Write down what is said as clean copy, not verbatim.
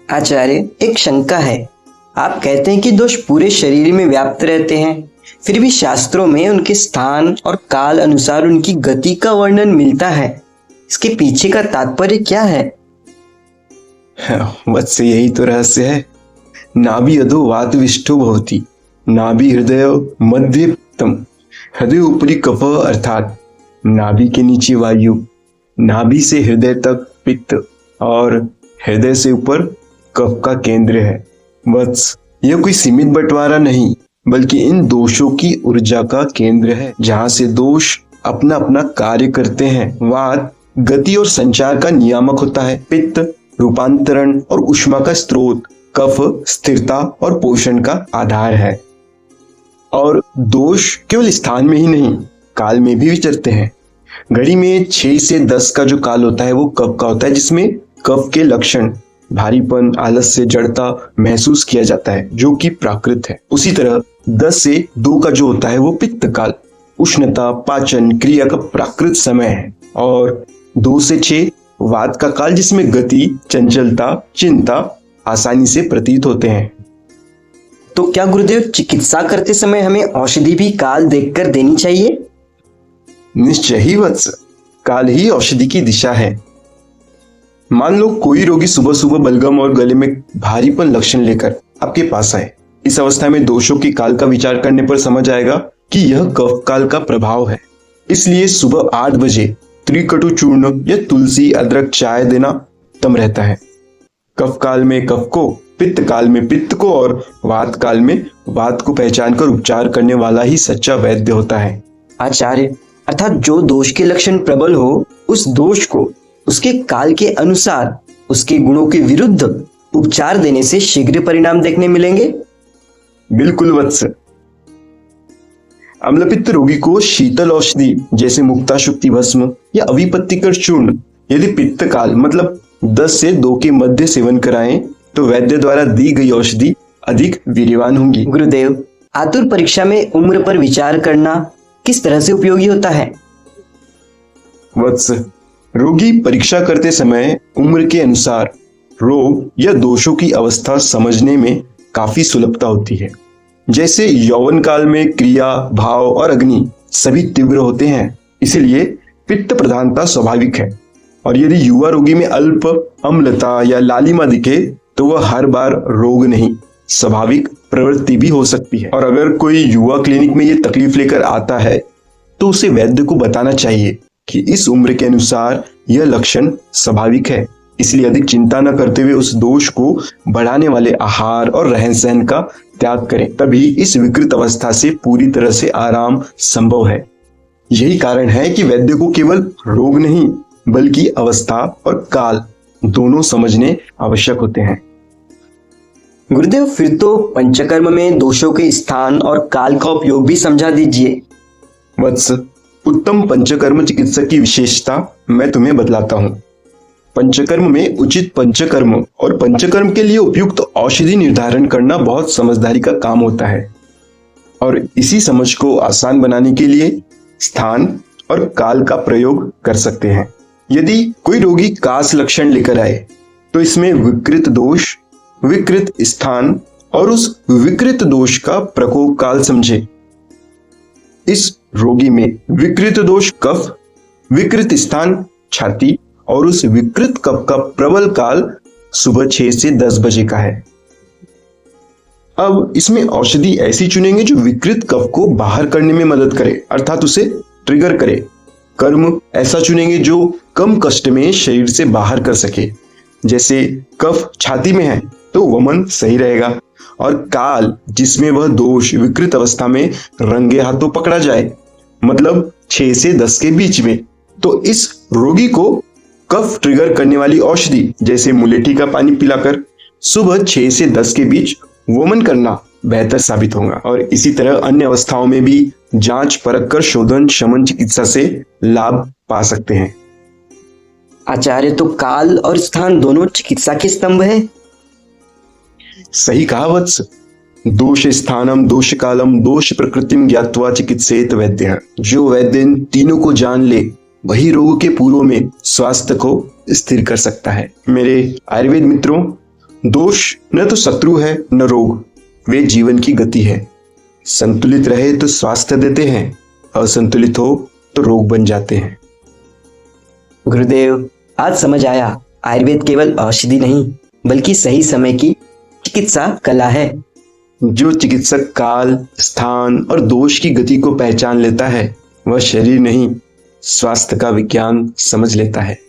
आचार्य, एक शंका है। आप कहते हैं कि दोष पूरे शरीर में व्याप्त रहते हैं, फिर भी शास्त्रों में उनके स्थान और काल अनुसार उनकी गति का वर्णन मिलता है। इसके पीछे का तात्पर्य क्या है? वत्स, यही तो रहस्य है। नाभि अधो वातविष्ठो भवति, नाभि हृदय मध्य पित्तम, हृदय ऊपरी कफ अर्थात नाभि के नीचे वायु, नाभि से हृदय तक पित्त और हृदय से ऊपर कफ का केंद्र है। वत्स, यह कोई सीमित बंटवारा नहीं, बल्कि इन दोषों की ऊर्जा का केंद्र है, जहां से दोष अपना अपना कार्य करते हैं। वात गति और संचार का नियामक होता है, पित्त रूपांतरण और ऊष्मा का स्रोत, कफ स्थिरता और पोषण का आधार है। और दोष केवल स्थान में ही नहीं, काल में भी विचरते हैं। घड़ी में 6 से 10 का जो काल होता है वो कफ का होता है, जिसमें कफ के लक्षण भारीपन, आलस्य, जड़ता महसूस किया जाता है, जो कि प्राकृत है। उसी तरह 10 से 2 का जो होता है वो पित्त काल, उष्णता, पाचन क्रिया का प्राकृत समय है। और 2 से 6 वात का काल, जिसमें गति, चंचलता, चिंता आसानी से प्रतीत होते हैं। तो क्या गुरुदेव, चिकित्सा करते समय हमें औषधि भी काल देखकर देनी चाहिए? निश्चय ही वत्स, काल ही औषधि की दिशा है। मान लो कोई रोगी सुबह सुबह बलगम और गले में भारीपन लक्षण लेकर आपके पास आए। इस अवस्था में दोषों की काल का विचार करने पर समझ आएगा कि यह कफ काल का प्रभाव है। इसलिए सुबह 8 बजे त्रिकटु चूर्ण या तुलसी अदरक चाय देना उत्तम रहता है। कफ काल में कफ को, पित्त काल में पित्त को और वात काल में वात को पहचान कर उपचार करने वाला ही सच्चा वैद्य होता है। आचार्य, अर्थात जो दोष के लक्षण प्रबल हो, उस दोष को उसके काल के अनुसार उसके गुणों के विरुद्ध उपचार देने से शीघ्र परिणाम देखने मिलेंगे। बिल्कुल वत्स। अम्लपित्त रोगी को शीतल औषधि जैसे मुक्ताशुक्ति भस्म या अविपत्तिकर चूर्ण यदि पित्त काल मतलब 10 से 2 के मध्य सेवन कराएं तो वैद्य द्वारा दी गई औषधि अधिक वीर्यवान होंगी। गुरुदेव, आतुर परीक्षा में उम्र पर विचार करना किस तरह से उपयोगी होता है? वत्स, रोगी परीक्षा करते समय उम्र के अनुसार रोग या दोषों की अवस्था समझने में काफी सुलभता होती है। जैसे यौवन काल में क्रिया, भाव और अग्नि सभी तीव्र होते हैं, इसलिए पित्त प्रधानता स्वाभाविक है। और यदि युवा रोगी में अल्प अम्लता या लालिमा दिखे तो वह हर बार रोग नहीं, स्वाभाविक प्रवृत्ति भी हो सकती है। और अगर कोई युवा क्लिनिक में ये तकलीफ लेकर आता है तो उसे वैद्य को बताना चाहिए कि इस उम्र के अनुसार यह लक्षण स्वाभाविक है, इसलिए अधिक चिंता न करते हुए उस दोष को बढ़ाने वाले आहार और रहन सहन का त्याग करें। तभी इस विकृत अवस्था से पूरी तरह से आराम संभव है। यही कारण है कि वैद्य को केवल रोग नहीं बल्कि अवस्था और काल दोनों समझने आवश्यक होते हैं। गुरुदेव, फिर तो पंचकर्म में दोषों के स्थान और काल का उपयोग भी समझा दीजिए। वत्स, उत्तम पंचकर्म चिकित्सक की विशेषता मैं तुम्हें बतलाता हूँ। पंचकर्म में उचित पंचकर्म और पंचकर्म के लिए उपयुक्त औषधि निर्धारण करना बहुत समझदारी का काम होता है। और इसी समझ को आसान बनाने के लिए स्थान और काल का प्रयोग कर सकते हैं। यदि कोई रोगी कास लक्षण लेकर आए तो इसमें विकृत दोष, विकृत स्थान और उस विकृत दोष का प्रकोप काल समझे। इस रोगी में विकृत दोष कफ, विकृत स्थान छाती और उस विकृत कफ का प्रबल काल सुबह 6 से 10 बजे का है। अब इसमें औषधि ऐसी चुनेंगे जो विकृत कफ को बाहर करने में मदद करे, अर्थात उसे ट्रिगर करे। कर्म ऐसा चुनेंगे जो कम कष्ट में शरीर से बाहर कर सके। जैसे कफ छाती में है तो वमन सही रहेगा, और काल जिसमें वह दोष विकृत अवस्था में रंगे हाथों पकड़ा जाए, मतलब 6 से 10 के बीच में। तो इस रोगी को कफ ट्रिगर करने वाली औषधि जैसे मुलेठी का पानी पिलाकर सुबह 6 से 10 के बीच वमन करना बेहतर साबित होगा। और इसी तरह अन्य अवस्थाओं में भी जांच परख कर शोधन शमन चिकित्सा से लाभ पा सकते हैं। आचार्य, तो काल और स्थान दोनों चिकित्सा के स्तंभ हैं। सही कहा वत्स। दोष स्थानम दोष कालम दोष प्रकृतिम ज्ञात्वा चिकित्सेत वैद्य। जो वैद्य इन तीनों को जान ले वही रोग के पूर्व में स्वास्थ्य को स्थिर कर सकता है। मेरे आयुर्वेद मित्रों, दोष न तो शत्रु है न रोग, वे जीवन की गति है। संतुलित रहे तो स्वास्थ्य देते हैं, असंतुलित हो तो रोग बन जाते हैं। गुरुदेव, आज समझ आया, आयुर्वेद केवल औषधि नहीं बल्कि सही समय की चिकित्सा कला है। जो चिकित्सक काल, स्थान और दोष की गति को पहचान लेता है, वह शरीर नहीं, स्वास्थ्य का विज्ञान समझ लेता है।